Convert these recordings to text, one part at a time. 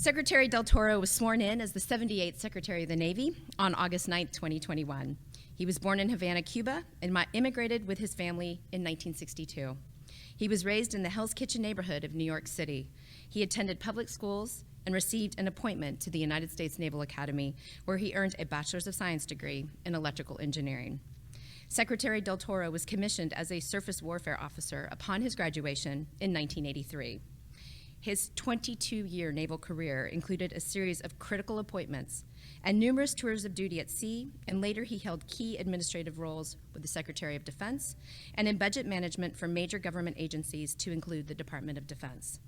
Secretary Del Toro was sworn in as the 78th Secretary of the Navy on August 9, 2021. He was born in Havana, Cuba, and immigrated with his family in 1962. He was raised in the Hell's Kitchen neighborhood of New York City. He attended public schools and received an appointment to the United States Naval Academy, where he earned a Bachelor's of Science degree in electrical engineering. Secretary Del Toro was commissioned as a surface warfare officer upon his graduation in 1983. His 22-year naval career included a series of critical appointments and numerous tours of duty at sea, and later he held key administrative roles with the Secretary of Defense and in budget management for major government agencies to include the Department of Defense.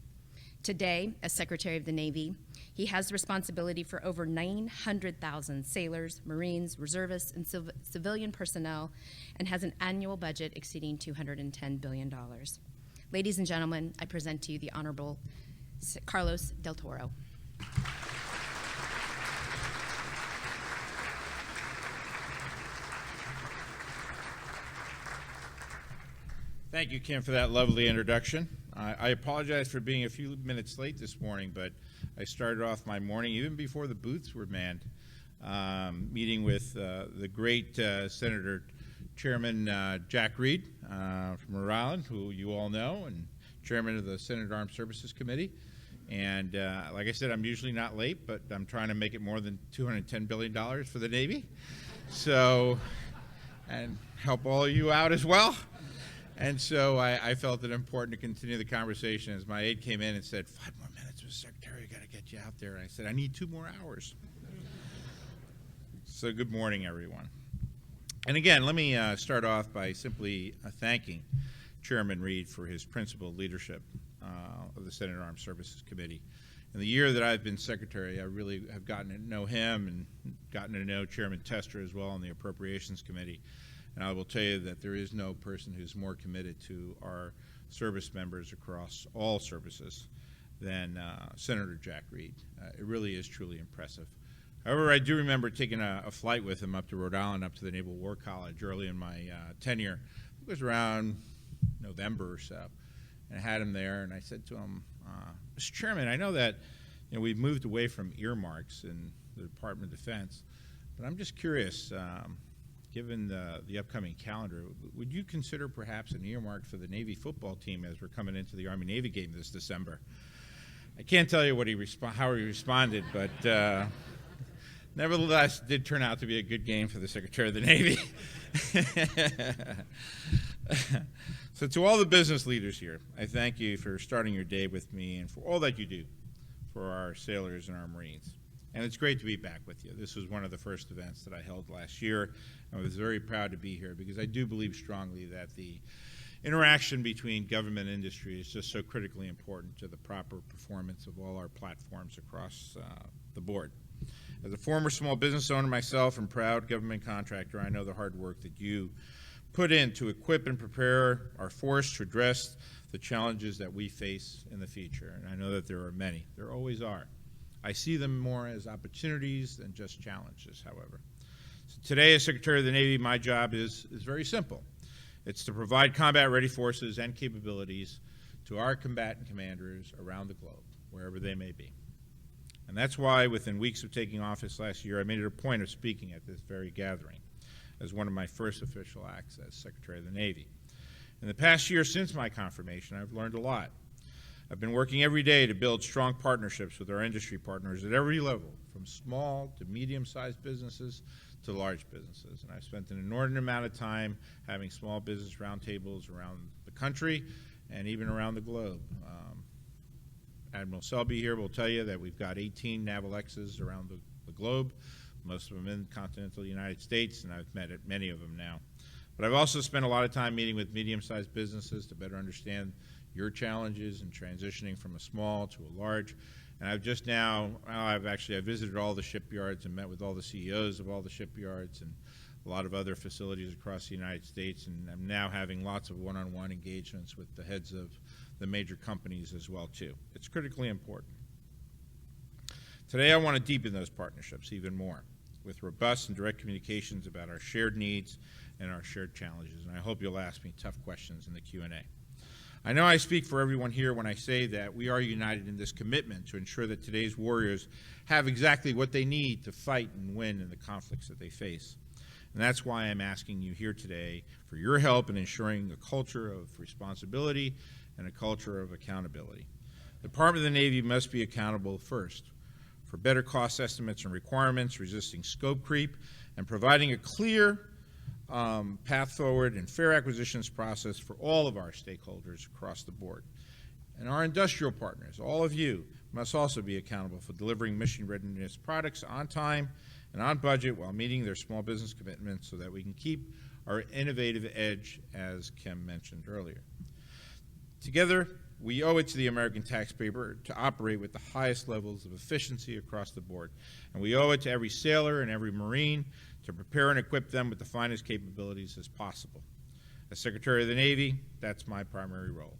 Today, as Secretary of the Navy, he has responsibility for over 900,000 sailors, Marines, reservists, and civilian personnel, and has an annual budget exceeding $210 billion. Ladies and gentlemen, I present to you the Honorable Carlos Del Toro. Thank you, Kim, for that lovely introduction. I apologize for being a few minutes late this morning, but I started off my morning, even before the booths were manned, meeting with the great Senator Chairman Jack Reed from Rhode Island, who you all know, and Chairman of the Senate Armed Services Committee. And like I said, I'm usually not late, but I'm trying to make it more than $210 billion for the Navy. So, and help all of you out as well. And so I felt it important to continue the conversation as my aide came in and said, 5 more minutes, Mr. Secretary, I got to get you out there. And I said, I need 2 more hours. So good morning, everyone. And again, let me start off by simply thanking Chairman Reed for his principled leadership of the Senate Armed Services Committee. In the year that I've been Secretary, I really have gotten to know him and gotten to know Chairman Tester as well on the Appropriations Committee. And I will tell you that there is no person who's more committed to our service members across all services than Senator Jack Reed. It really is truly impressive. However, I do remember taking a flight with him up to Rhode Island, up to the Naval War College early in my tenure. It was around November or so. And I had him there, and I said to him, Mr. Chairman, I know that we've moved away from earmarks in the Department of Defense, but I'm just curious, given the upcoming calendar, would you consider perhaps an earmark for the Navy football team as we're coming into the Army-Navy game this December? I can't tell you how he responded, but nevertheless, it did turn out to be a good game for the Secretary of the Navy. So to all the business leaders here, I thank you for starting your day with me and for all that you do for our sailors and our Marines. And it's great to be back with you. This was one of the first events that I held last year. I was very proud to be here because I do believe strongly that the interaction between government and industry is just so critically important to the proper performance of all our platforms across the board. As a former small business owner myself and proud government contractor, I know the hard work that you put in to equip and prepare our force to address the challenges that we face in the future. And I know that there are many. There always are. I see them more as opportunities than just challenges, however. So today, as Secretary of the Navy, my job is very simple. It's to provide combat-ready forces and capabilities to our combatant commanders around the globe, wherever they may be. And that's why, within weeks of taking office last year, I made it a point of speaking at this very gathering as one of my first official acts as Secretary of the Navy. In the past year since my confirmation, I've learned a lot. I've been working every day to build strong partnerships with our industry partners at every level, from small to medium-sized businesses to large businesses. And I've spent an inordinate amount of time having small business roundtables around the country and even around the globe. Admiral Selby here will tell you that we've got 18 Naval X's around the globe, most of them in continental United States, and I've met at many of them now. But I've also spent a lot of time meeting with medium-sized businesses to better understand your challenges in transitioning from a small to a large. And I've just now, I visited all the shipyards and met with all the CEOs of all the shipyards and a lot of other facilities across the United States, and I'm now having lots of one-on-one engagements with the heads of the major companies as well, too. It's critically important. Today, I want to deepen those partnerships even more with robust and direct communications about our shared needs and our shared challenges, and I hope you'll ask me tough questions in the Q&A. I know I speak for everyone here when I say that we are united in this commitment to ensure that today's warriors have exactly what they need to fight and win in the conflicts that they face. And that's why I'm asking you here today for your help in ensuring a culture of responsibility and a culture of accountability. The Department of the Navy must be accountable first for better cost estimates and requirements, resisting scope creep, and providing a clear path forward and fair acquisitions process for all of our stakeholders across the board. And our industrial partners, all of you, must also be accountable for delivering mission readiness products on time and on budget while meeting their small business commitments so that we can keep our innovative edge, as Kim mentioned earlier. Together, we owe it to the American taxpayer to operate with the highest levels of efficiency across the board. And we owe it to every sailor and every Marine to prepare and equip them with the finest capabilities as possible. As Secretary of the Navy, that's my primary role.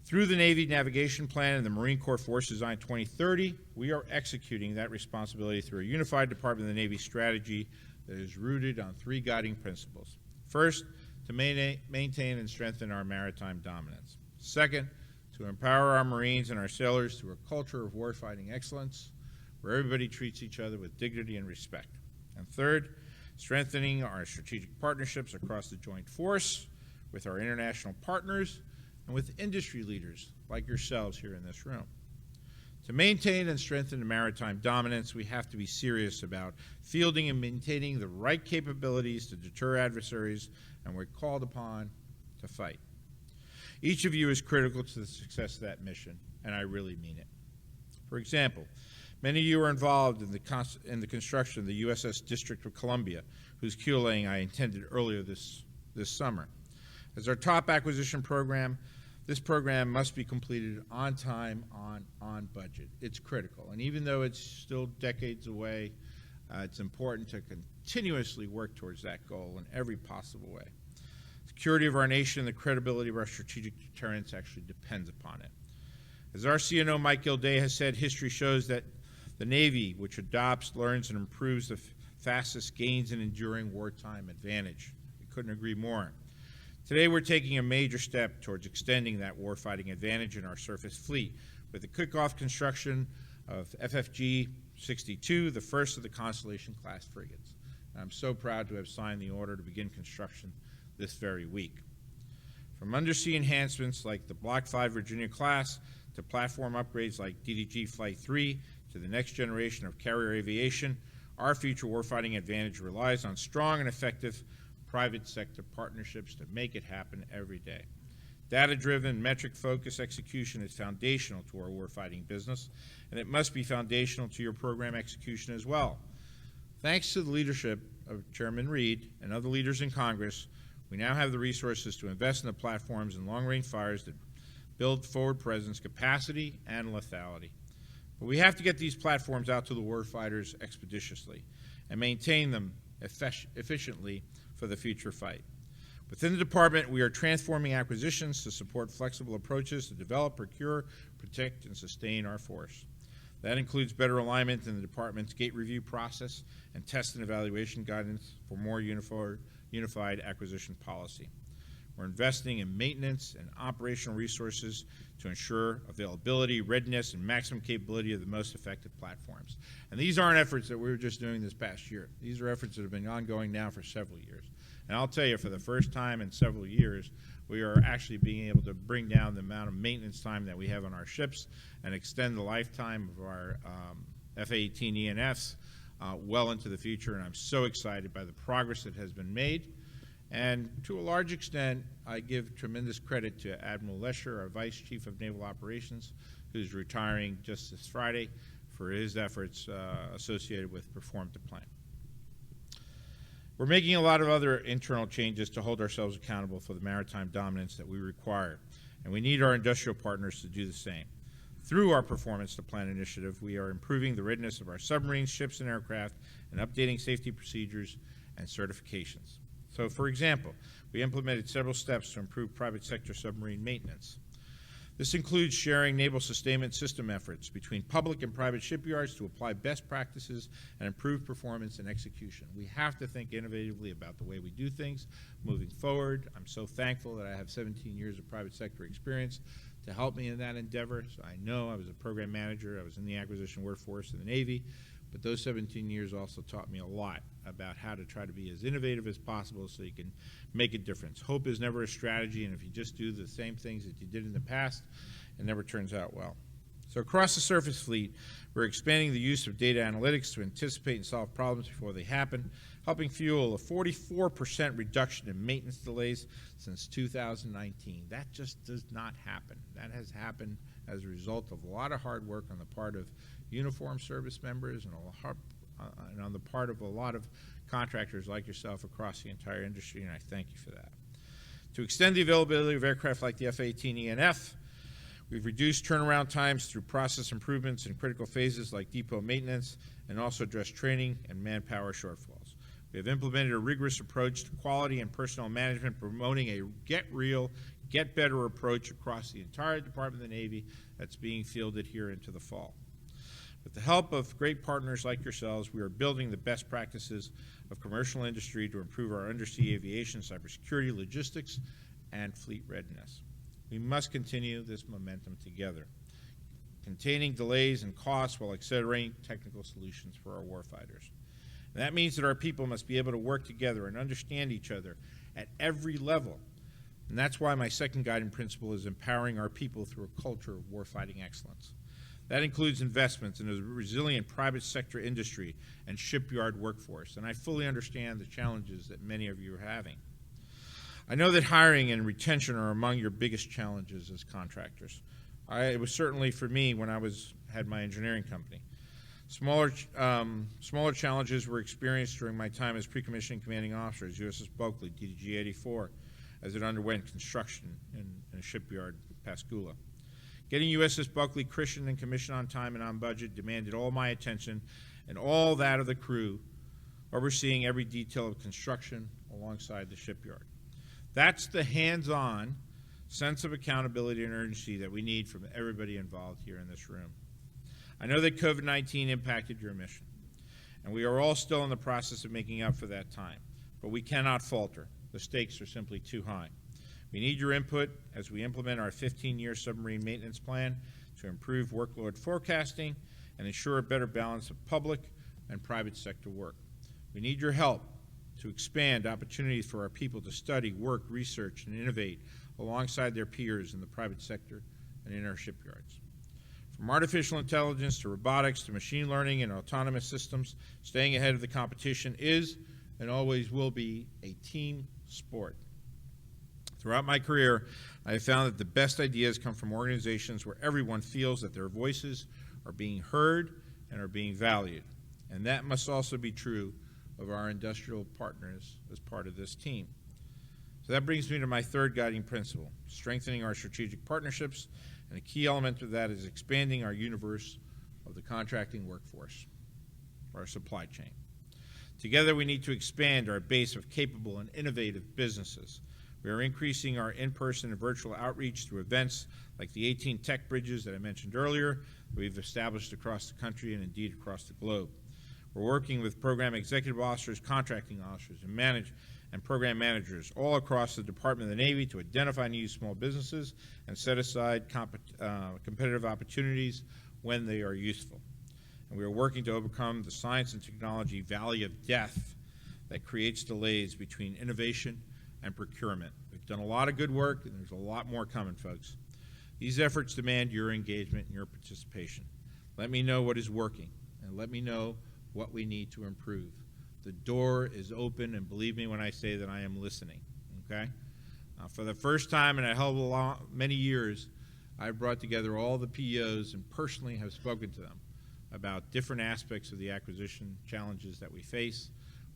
Through the Navy Navigation Plan and the Marine Corps Force Design 2030, we are executing that responsibility through a unified Department of the Navy strategy that is rooted on 3 guiding principles. First, to maintain and strengthen our maritime dominance. Second, to empower our Marines and our sailors through a culture of warfighting excellence where everybody treats each other with dignity and respect. And third, strengthening our strategic partnerships across the joint force with our international partners and with industry leaders like yourselves here in this room. To maintain and strengthen the maritime dominance, we have to be serious about fielding and maintaining the right capabilities to deter adversaries, and we're called upon to fight. Each of you is critical to the success of that mission, and I really mean it. For example, many of you are involved in the construction of the USS District of Columbia, whose keel laying I attended earlier this summer. As our top acquisition program, this program must be completed on time, on budget. It's critical, and even though it's still decades away, it's important to continuously work towards that goal in every possible way. The security of our nation and the credibility of our strategic deterrence actually depends upon it. As our CNO Mike Gilday has said, history shows that the Navy, which adopts, learns, and improves the fastest, gains an enduring wartime advantage. We couldn't agree more. Today, we're taking a major step towards extending that warfighting advantage in our surface fleet with the kickoff construction of FFG 62, the first of the Constellation-class frigates. And I'm so proud to have signed the order to begin construction this very week. From undersea enhancements like the Block 5 Virginia class to platform upgrades like DDG Flight 3 to the next generation of carrier aviation, our future warfighting advantage relies on strong and effective private sector partnerships to make it happen every day. Data-driven, metric-focused execution is foundational to our warfighting business, and it must be foundational to your program execution as well. Thanks to the leadership of Chairman Reed and other leaders in Congress, we now have the resources to invest in the platforms and long-range fires that build forward presence, capacity, and lethality. But we have to get these platforms out to the warfighters expeditiously and maintain them efficiently for the future fight. Within the department, we are transforming acquisitions to support flexible approaches to develop, procure, protect, and sustain our force. That includes better alignment in the department's gate review process and test and evaluation guidance for more unified acquisition policy. We're investing in maintenance and operational resources to ensure availability, readiness, and maximum capability of the most effective platforms. And these aren't efforts that we were just doing this past year. These are efforts that have been ongoing now for several years. And I'll tell you, for the first time in several years, we are actually being able to bring down the amount of maintenance time that we have on our ships and extend the lifetime of our F-18 ENFs well into the future. And I'm so excited by the progress that has been made. And to a large extent, I give tremendous credit to Admiral Lesher, our Vice Chief of Naval Operations, who's retiring just this Friday, for his efforts associated with Perform to Plan. We're making a lot of other internal changes to hold ourselves accountable for the maritime dominance that we require, and we need our industrial partners to do the same. Through our Performance to Plan initiative, we are improving the readiness of our submarines, ships, and aircraft, and updating safety procedures and certifications. So, for example, we implemented several steps to improve private sector submarine maintenance. This includes sharing naval sustainment system efforts between public and private shipyards to apply best practices and improve performance and execution. We have to think innovatively about the way we do things moving forward. I'm so thankful that I have 17 years of private sector experience to help me in that endeavor. So I know I was a program manager, I was in the acquisition workforce in the Navy, but those 17 years also taught me a lot about how to try to be as innovative as possible so you can make a difference. Hope is never a strategy, and if you just do the same things that you did in the past, it never turns out well. So across the surface fleet, we're expanding the use of data analytics to anticipate and solve problems before they happen, helping fuel a 44% reduction in maintenance delays since 2019. That just does not happen. That has happened as a result of a lot of hard work on the part of uniformed service members and on the part of a lot of contractors like yourself across the entire industry, and I thank you for that. To extend the availability of aircraft like the F-18ENF, we've reduced turnaround times through process improvements in critical phases like depot maintenance, and also addressed training and manpower shortfalls. We have implemented a rigorous approach to quality and personnel management, promoting a get real, get better approach across the entire Department of the Navy that's being fielded here into the fall. With the help of great partners like yourselves, we are building the best practices of commercial industry to improve our undersea aviation, cybersecurity, logistics, and fleet readiness. We must continue this momentum together, containing delays and costs while accelerating technical solutions for our warfighters. And that means that our people must be able to work together and understand each other at every level. And that's why my second guiding principle is empowering our people through a culture of warfighting excellence. That includes investments in a resilient private sector industry and shipyard workforce, and I fully understand the challenges that many of you are having. I know that hiring and retention are among your biggest challenges as contractors. It was certainly for me when I had my engineering company. Smaller challenges were experienced during my time as pre-commissioning commanding officer at USS Bulkley, DDG-84, as it underwent construction in a shipyard, Pascagoula. Getting USS Bulkley christened and commissioned on time and on budget demanded all my attention and all that of the crew, overseeing every detail of construction alongside the shipyard. That's the hands-on sense of accountability and urgency that we need from everybody involved here in this room. I know that COVID-19 impacted your mission, and we are all still in the process of making up for that time, but we cannot falter. The stakes are simply too high. We need your input as we implement our 15-year submarine maintenance plan to improve workload forecasting and ensure a better balance of public and private sector work. We need your help to expand opportunities for our people to study, work, research, and innovate alongside their peers in the private sector and in our shipyards. From artificial intelligence to robotics to machine learning and autonomous systems, staying ahead of the competition is and always will be a team sport. Throughout my career, I have found that the best ideas come from organizations where everyone feels that their voices are being heard and are being valued. And that must also be true of our industrial partners as part of this team. So that brings me to my third guiding principle, strengthening our strategic partnerships, and a key element of that is expanding our universe of the contracting workforce, our supply chain. Together, we need to expand our base of capable and innovative businesses. We are increasing our in-person and virtual outreach through events like the 18 tech bridges that I mentioned earlier that we've established across the country and indeed across the globe. We're working with program executive officers, contracting officers, and program managers all across the Department of the Navy to identify new small businesses and set aside competitive opportunities when they are useful. And we are working to overcome the science and technology valley of death that creates delays between innovation and procurement. We've done a lot of good work, and there's a lot more coming, folks. These efforts demand your engagement and your participation. Let me know what is working, and let me know what we need to improve. The door is open, and believe me when I say that I am listening, okay? For the first time in a hell of many years, I've brought together all the POs and personally have spoken to them about different aspects of the acquisition challenges that we face.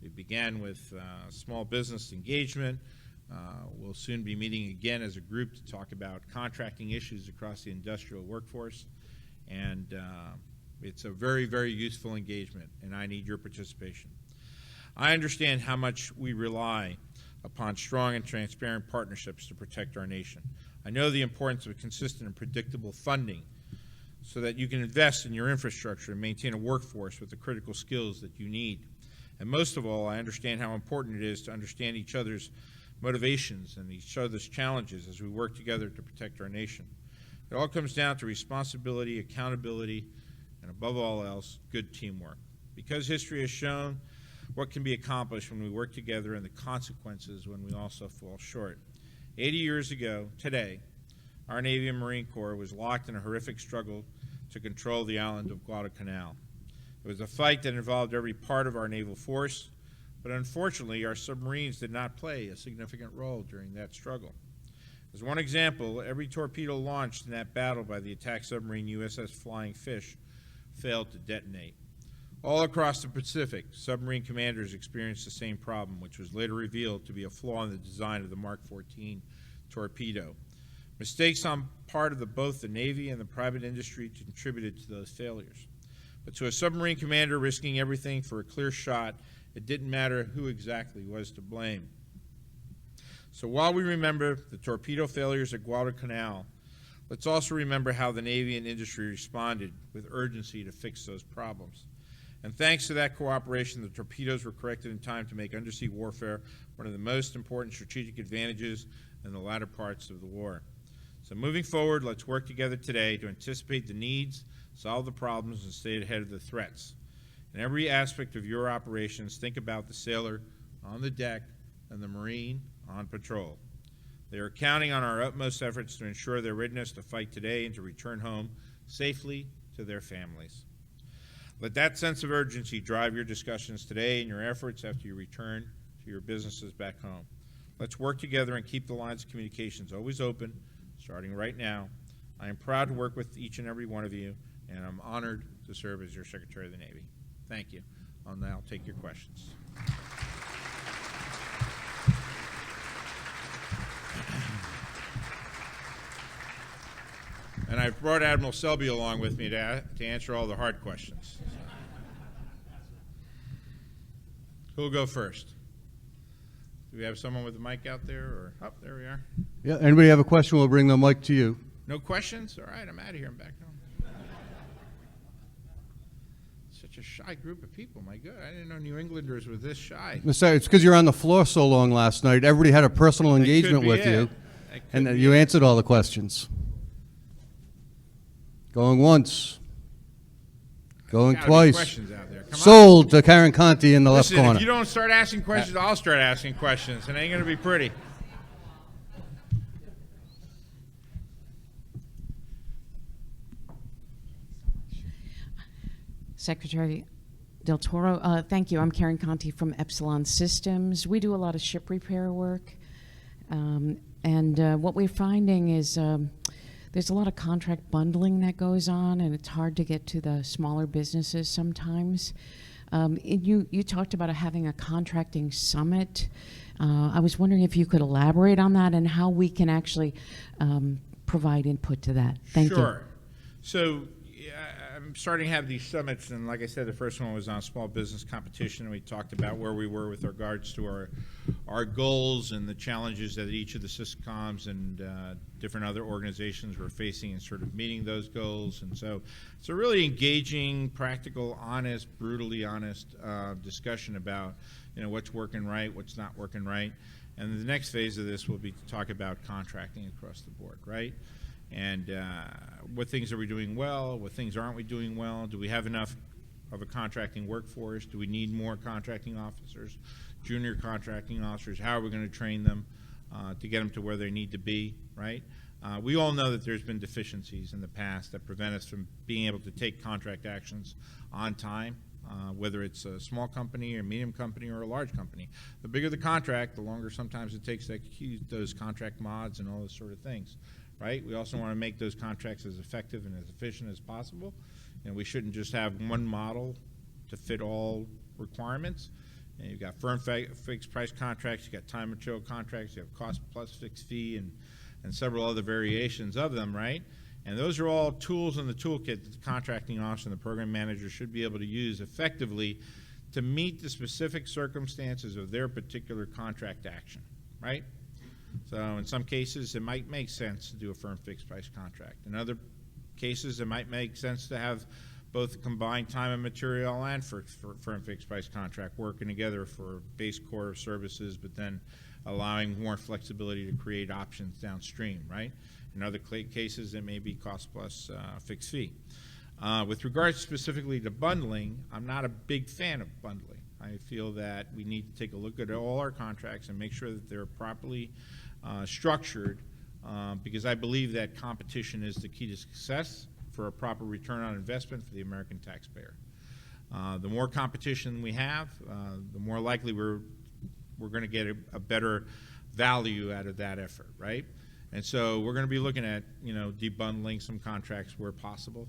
We began with small business engagement. We'll soon be meeting again as a group to talk about contracting issues across the industrial workforce. And it's a very, very useful engagement, and I need your participation. I understand how much we rely upon strong and transparent partnerships to protect our nation. I know the importance of consistent and predictable funding so that you can invest in your infrastructure and maintain a workforce with the critical skills that you need. And most of all, I understand how important it is to understand each other's motivations and each other's challenges as we work together to protect our nation. It all comes down to responsibility, accountability, and above all else, good teamwork. Because history has shown what can be accomplished when we work together and the consequences when we also fall short. 80 years ago, today, our Navy and Marine Corps was locked in a horrific struggle to control the island of Guadalcanal. It was a fight that involved every part of our naval force, but unfortunately, our submarines did not play a significant role during that struggle. As one example, every torpedo launched in that battle by the attack submarine USS Flying Fish failed to detonate. All across the Pacific, submarine commanders experienced the same problem, which was later revealed to be a flaw in the design of the Mark 14 torpedo. Mistakes on part of both the Navy and the private industry contributed to those failures. But to a submarine commander risking everything for a clear shot, it didn't matter who exactly was to blame. So while we remember the torpedo failures at Guadalcanal, let's also remember how the Navy and industry responded with urgency to fix those problems. And thanks to that cooperation, the torpedoes were corrected in time to make undersea warfare one of the most important strategic advantages in the latter parts of the war. So moving forward, let's work together today to anticipate the needs, solve the problems, and stay ahead of the threats. In every aspect of your operations, think about the sailor on the deck and the Marine on patrol. They are counting on our utmost efforts to ensure their readiness to fight today and to return home safely to their families. Let that sense of urgency drive your discussions today and your efforts after you return to your businesses back home. Let's work together and keep the lines of communications always open, starting right now. I am proud to work with each and every one of you, and I'm honored to serve as your Secretary of the Navy. Thank you. I'll now take your questions. And I've brought Admiral Selby along with me to answer all the hard questions. Who'll go first? Do we have someone with the mic out there? Or oh, there we are. Yeah, anybody have a question, we'll bring the mic to you. No questions? All right, I'm out of here. I'm back home. Such a shy group of people. My God, I didn't know New Englanders were this shy. It's because you're on the floor so long last night. Everybody had a personal engagement with you, and you answered all the questions. Going once. Going twice. Questions out there. Come Sold to Karen Conti in the left corner. If you don't start asking questions, I'll start asking questions, and it ain't going to be pretty. Secretary Del Toro, thank you. I'm Karen Conti from Epsilon Systems. We do a lot of ship repair work, and what we're finding is there's a lot of contract bundling that goes on, and it's hard to get to the smaller businesses sometimes. You talked about having a contracting summit. I was wondering if you could elaborate on that and how we can actually provide input to that. Thank you. Sure. So I'm starting to have these summits, and like I said, the first one was on small business competition, and we talked about where we were with regards to our goals and the challenges that each of the SysComs and different other organizations were facing in sort of meeting those goals. And so it's a really engaging, practical, honest, brutally honest discussion about what's working right, what's not working right. And the next phase of this will be to talk about contracting across the board, right? And what things are we doing well? What things aren't we doing well? Do we have enough of a contracting workforce? Do we need more contracting officers, junior contracting officers? How are we going to train them to get them to where they need to be, right? We all know that there's been deficiencies in the past that prevent us from being able to take contract actions on time, whether it's a small company or medium company or a large company. The bigger the contract, the longer sometimes it takes to execute those contract mods and all those sort of things. Right? We also want to make those contracts as effective and as efficient as possible. And we shouldn't just have one model to fit all requirements. And you've got firm fixed price contracts, you've got time and material contracts, you have cost plus fixed fee and several other variations of them, right? And those are all tools in the toolkit that the contracting officer and the program manager should be able to use effectively to meet the specific circumstances of their particular contract action, right? So in some cases, it might make sense to do a firm fixed price contract. In other cases, it might make sense to have both combined time and material and for firm fixed price contract working together for base core of services, but then allowing more flexibility to create options downstream, right? In other cases, it may be cost plus fixed fee. With regards specifically to bundling, I'm not a big fan of bundling. I feel that we need to take a look at all our contracts and make sure that they're properly structured, because I believe that competition is the key to success for a proper return on investment for the American taxpayer. The more competition we have, the more likely we're going to get a better value out of that effort, right? And so we're going to be looking at, debundling some contracts where possible.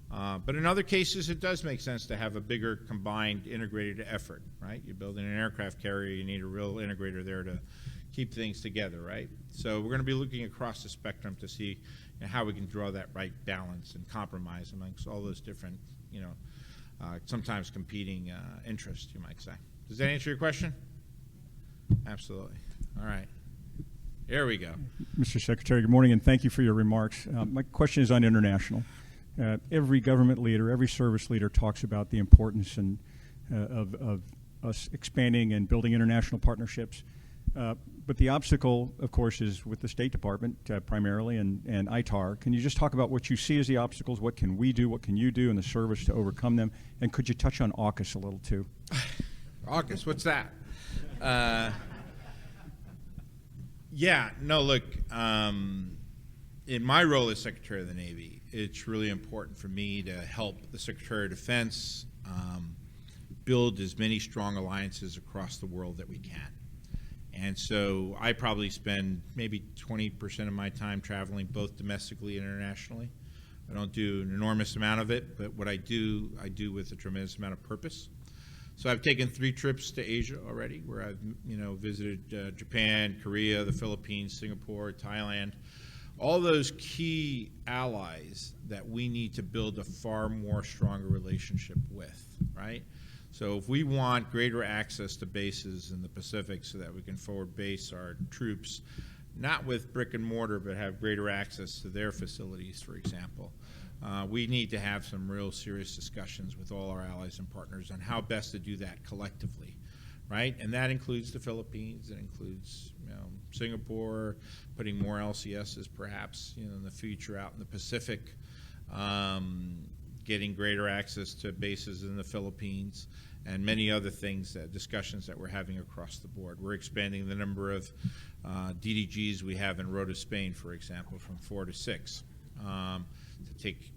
But in other cases, it does make sense to have a bigger combined integrated effort, right? You're building an aircraft carrier, you need a real integrator there to keep things together, right? So we're going to be looking across the spectrum to see how we can draw that right balance and compromise amongst all those different, sometimes competing interests, you might say. Does that answer your question? Absolutely. All right. There we go. Mr. Secretary, good morning, and thank you for your remarks. My question is on international. Every government leader, every service leader talks about the importance of us expanding and building international partnerships. But the obstacle, of course, is with the State Department primarily and ITAR. Can you just talk about what you see as the obstacles? What can we do? What can you do in the service to overcome them? And could you touch on AUKUS a little, too? AUKUS, what's that? Yeah, no, look, in my role as Secretary of the Navy, it's really important for me to help the Secretary of Defense build as many strong alliances across the world that we can. And so I probably spend maybe 20% of my time traveling both domestically and internationally. I don't do an enormous amount of it, but what I do with a tremendous amount of purpose. So I've taken 3 trips to Asia already, where I've visited Japan, Korea, the Philippines, Singapore, Thailand. All those key allies that we need to build a far more stronger relationship with, right? So if we want greater access to bases in the Pacific so that we can forward base our troops, not with brick and mortar, but have greater access to their facilities, for example, we need to have some real serious discussions with all our allies and partners on how best to do that collectively, right? And that includes the Philippines, it includes Singapore, putting more LCSs perhaps in the future out in the Pacific, getting greater access to bases in the Philippines, and many other things, discussions that we're having across the board. We're expanding the number of DDGs we have in Rota, Spain, for example, from 4 to 6,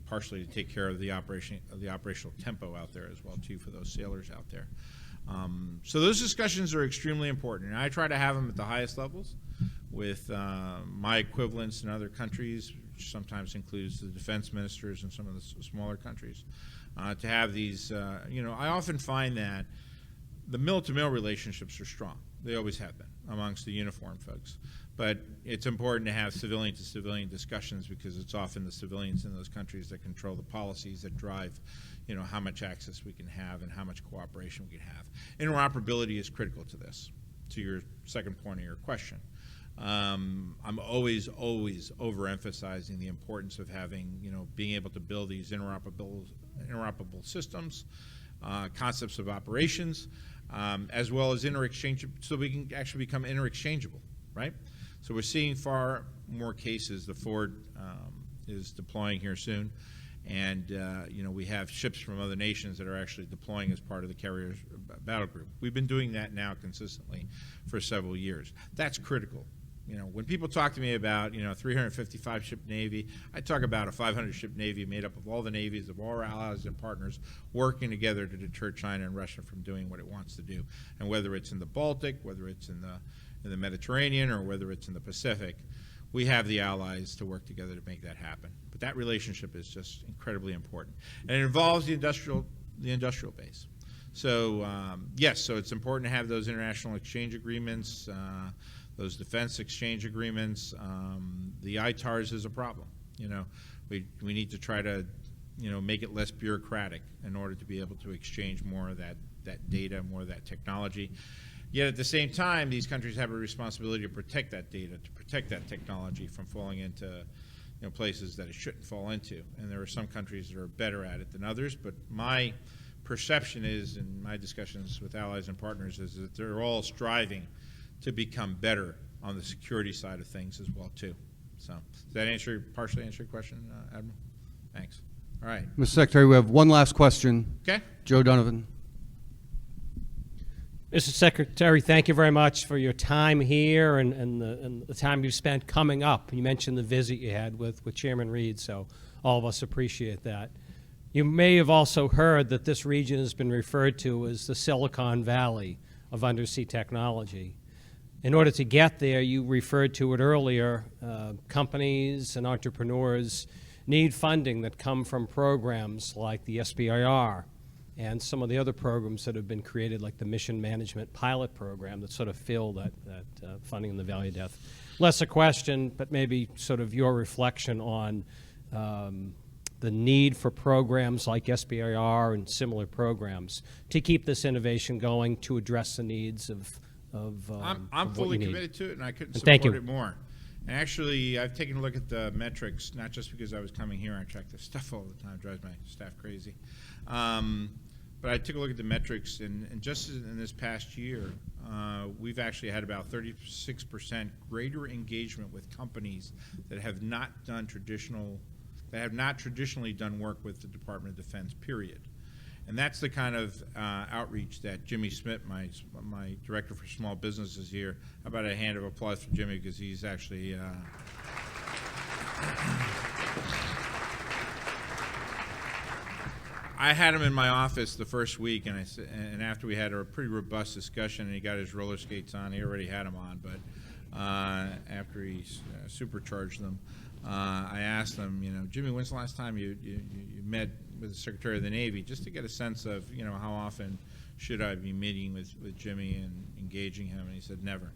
partially to take care of the operational tempo out there as well, too, for those sailors out there. So those discussions are extremely important, and I try to have them at the highest levels with my equivalents in other countries, which sometimes includes the defense ministers in some of the smaller countries, to have these, I often find that the mill-to-mill relationships are strong. They always have been amongst the uniformed folks. But it's important to have civilian-to-civilian discussions because it's often the civilians in those countries that control the policies that drive, how much access we can have and how much cooperation we can have. Interoperability is critical to this, to your second point of your question. I'm always overemphasizing the importance of having, being able to build these interoperable systems, concepts of operations, as well as interexchange, so we can actually become interexchangeable, right? So we're seeing far more cases. The Ford is deploying here soon, and we have ships from other nations that are actually deploying as part of the carrier battle group. We've been doing that now consistently for several years. That's critical. When people talk to me about 355 ship Navy, I talk about a 500 ship Navy made up of all the navies of all our allies and partners working together to deter China and Russia from doing what it wants to do. And whether it's in the Baltic, whether it's in the Mediterranean, or whether it's in the Pacific, we have the allies to work together to make that happen. But that relationship is just incredibly important, and it involves the industrial base. So yes, so it's important to have those international exchange agreements. Those defense exchange agreements, the ITARs is a problem. We need to try to, make it less bureaucratic in order to be able to exchange more of that data, more of that technology. Yet at the same time, these countries have a responsibility to protect that data, to protect that technology from falling into places that it shouldn't fall into. And there are some countries that are better at it than others, but my perception is, in my discussions with allies and partners, is that they're all striving to become better on the security side of things as well, too. So does that partially answer your question, Admiral? Thanks. All right. Mr. Secretary, we have one last question. Okay. Joe Donovan. Mr. Secretary, thank you very much for your time here and the time you spent coming up. You mentioned the visit you had with Chairman Reed, so all of us appreciate that. You may have also heard that this region has been referred to as the Silicon Valley of undersea technology. In order to get there, you referred to it earlier, companies and entrepreneurs need funding that come from programs like the SBIR and some of the other programs that have been created, like the Mission Management Pilot Program, that sort of fill that funding in the Valley of Death. Less a question, but maybe sort of your reflection on the need for programs like SBIR and similar programs to keep this innovation going, to address the needs of I'm fully committed to it, and I couldn't Thank support you. it more. And actually, I've taken a look at the metrics, not just because I was coming here and I track this stuff all the time. It drives my staff crazy. But I took a look at the metrics, and just in this past year, we've actually had about 36% greater engagement with companies that have not traditionally done work with the Department of Defense, period. And that's the kind of outreach that Jimmy Smith, my director for small businesses here. How about a hand of applause for Jimmy, because he's actually I had him in my office the first week, and after we had a pretty robust discussion, and he got his roller skates on. He already had them on, but after he supercharged them, I asked him, Jimmy, when's the last time you met with the Secretary of the Navy, just to get a sense of, how often should I be meeting with Jimmy and engaging him? And he said, never.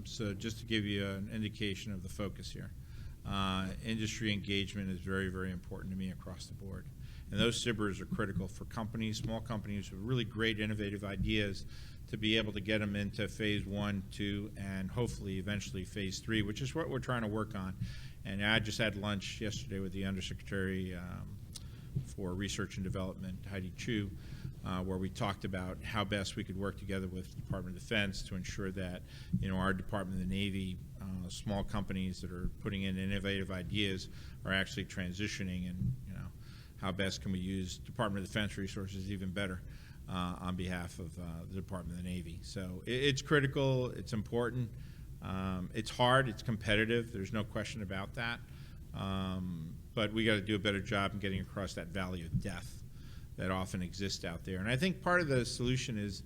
So just to give you an indication of the focus here. Industry engagement is very, very important to me across the board. And those SBIRs are critical for companies, small companies with really great innovative ideas, to be able to get them into phase 1, 2, and hopefully eventually phase 3, which is what we're trying to work on. And I just had lunch yesterday with the Undersecretary for Research and Development, Heidi Chu, where we talked about how best we could work together with the Department of Defense to ensure that, our Department of the Navy, small companies that are putting in innovative ideas are actually transitioning, and how best can we use Department of Defense resources even better on behalf of the Department of the Navy. So it's critical, it's important, it's hard, it's competitive, there's no question about that, but we got to do a better job in getting across that valley of death that often exists out there. And I think part of the solution is,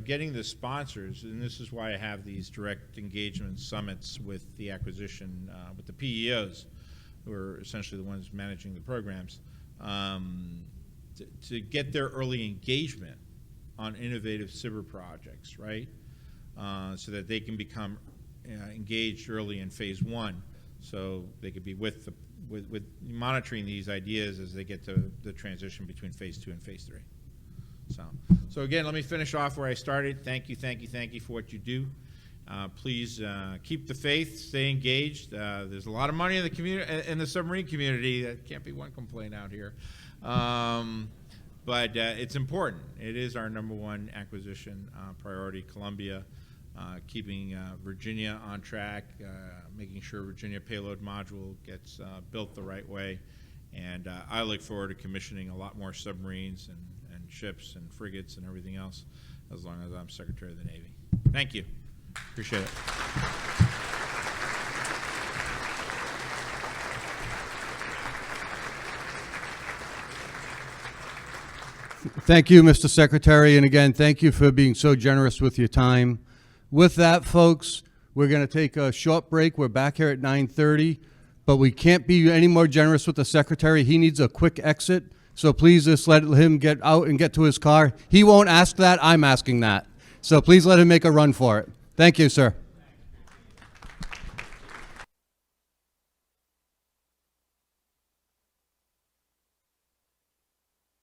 getting the sponsors, and this is why I have these direct engagement summits with the acquisition, with the PEOs, who are essentially the ones managing the programs, to get their early engagement on innovative SBIR projects, right? So that they can become engaged early in phase 1, so they could be with monitoring these ideas as they get to the transition between phase 2 and phase 3. So again, let me finish off where I started. Thank you for what you do. Please keep the faith, stay engaged. There's a lot of money in the community, in the submarine community. That can't be one complaint out here. But it's important. It is our #1 acquisition priority. Columbia, keeping Virginia on track, making sure Virginia payload module gets built the right way. And I look forward to commissioning a lot more submarines and ships and frigates and everything else as long as I'm Secretary of the Navy. Thank you. Appreciate it. Thank you, Mr. Secretary, and again, thank you for being so generous with your time. With that, folks, we're going to take a short break. We're back here at 9:30, but we can't be any more generous with the Secretary. He needs a quick exit, so please just let him get out and get to his car. He won't ask that. I'm asking that. So please let him make a run for it. Thank you, sir.